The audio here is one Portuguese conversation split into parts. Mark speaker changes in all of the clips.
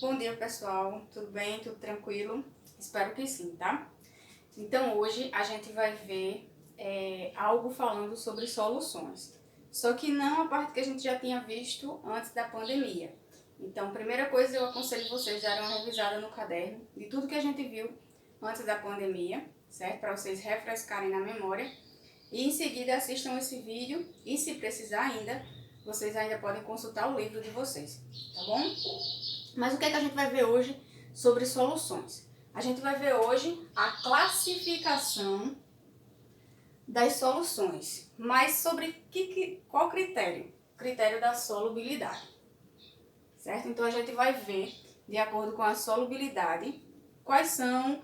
Speaker 1: Bom dia, pessoal. Tudo bem? Tudo tranquilo? Espero que sim, tá? Então, hoje a gente vai ver algo falando sobre soluções. Só que não a parte que a gente já tinha visto antes da pandemia. Então, primeira coisa, eu aconselho vocês darem uma revisada no caderno de tudo que a gente viu antes da pandemia, certo? Para vocês refrescarem na memória. E em seguida assistam esse vídeo e, se precisar ainda, vocês ainda podem consultar o livro de vocês, tá bom? Mas o que é que a gente vai ver hoje sobre soluções? A gente vai ver hoje a classificação das soluções, mas sobre qual critério? O critério da solubilidade, certo? Então a gente vai ver, de acordo com a solubilidade, quais são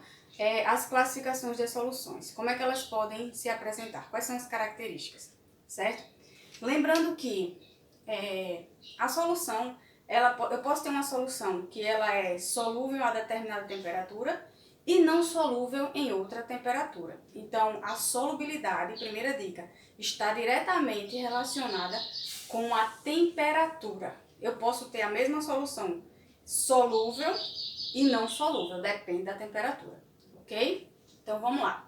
Speaker 1: as classificações das soluções, como é que elas podem se apresentar, quais são as características, certo? Lembrando que a solução, eu posso ter uma solução que ela é solúvel a determinada temperatura e não solúvel em outra temperatura. Então, a solubilidade, primeira dica, está diretamente relacionada com a temperatura. Eu posso ter a mesma solução solúvel e não solúvel, depende da temperatura, ok? Então, vamos lá.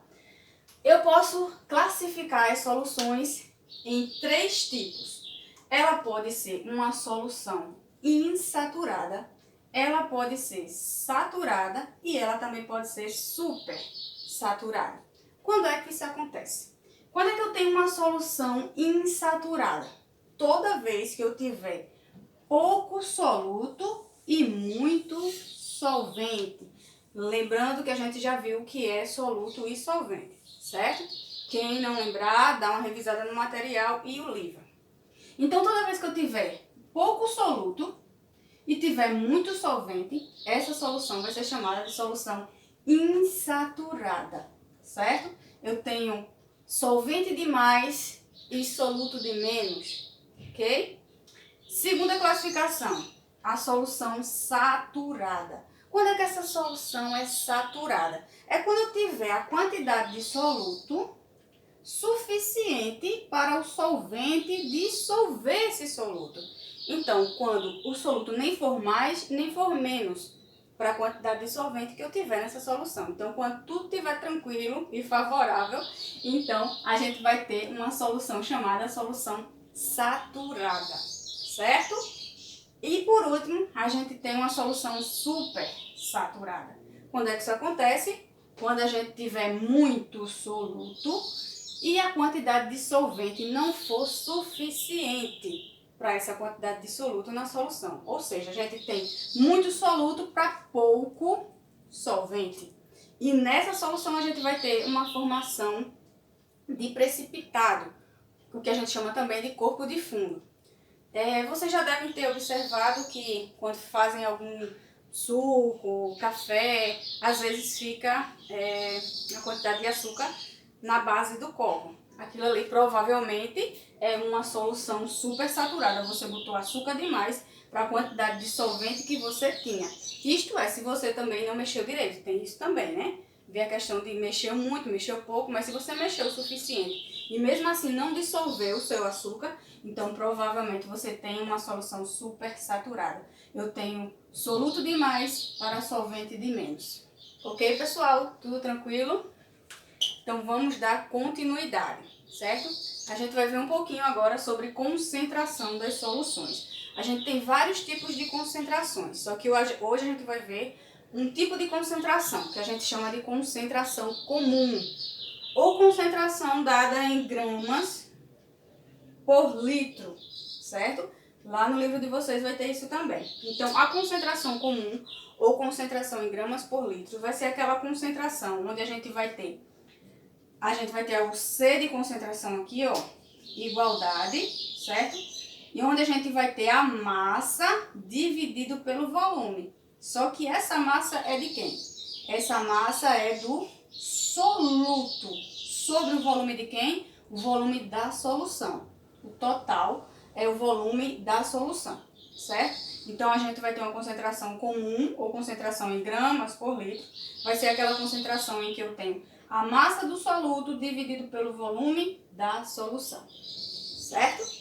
Speaker 1: Eu posso classificar as soluções em 3 tipos. Ela pode ser uma solução insaturada, ela pode ser saturada e ela também pode ser supersaturada. Quando é que isso acontece? Quando é que eu tenho uma solução insaturada? Toda vez que eu tiver pouco soluto e muito solvente. Lembrando que a gente já viu o que é soluto e solvente, certo? Quem não lembrar, dá uma revisada no material e o livro. Então, toda vez que eu tiver pouco soluto e tiver muito solvente, essa solução vai ser chamada de solução insaturada, certo? Eu tenho solvente de mais e soluto de menos, ok? Segunda classificação, a solução saturada. Quando é que essa solução é saturada? É quando eu tiver a quantidade de soluto suficiente para o solvente dissolver esse soluto. Então, quando o soluto nem for mais, nem for menos para a quantidade de solvente que eu tiver nessa solução. Então, quando tudo estiver tranquilo e favorável, então a gente vai ter uma solução chamada solução saturada, certo? E por último, a gente tem uma solução supersaturada. Quando é que isso acontece? Quando a gente tiver muito soluto e a quantidade de solvente não for suficiente para essa quantidade de soluto na solução. Ou seja, a gente tem muito soluto para pouco solvente. E nessa solução a gente vai ter uma formação de precipitado, o que a gente chama também de corpo de fundo. Vocês já devem ter observado que quando fazem algum suco, café, às vezes fica a quantidade de açúcar na base do copo. Aquilo ali provavelmente é uma solução super saturada. Você botou açúcar demais para a quantidade de solvente que você tinha. Isto é, se você também não mexeu direito. Tem isso também, né? Vê a questão de mexer muito, mexer pouco, mas se você mexeu o suficiente e mesmo assim não dissolveu o seu açúcar, então provavelmente você tem uma solução super saturada. Eu tenho soluto de mais para solvente de menos. Ok, pessoal? Tudo tranquilo? Então vamos dar continuidade, certo? A gente vai ver um pouquinho agora sobre concentração das soluções. A gente tem vários tipos de concentrações, só que hoje a gente vai ver um tipo de concentração, que a gente chama de concentração comum, ou concentração dada em gramas por litro, certo? Lá no livro de vocês vai ter isso também. Então, a concentração comum, ou concentração em gramas por litro, vai ser aquela concentração onde a gente vai ter o C de concentração aqui, ó, igualdade, certo? E onde a gente vai ter a massa dividido pelo volume. Só que essa massa é de quem? Essa massa é do soluto. Sobre o volume de quem? O volume da solução. O total é o volume da solução, certo? Então, a gente vai ter uma concentração comum, ou concentração em gramas por litro. Vai ser aquela concentração em que eu tenho a massa do soluto dividido pelo volume da solução, certo?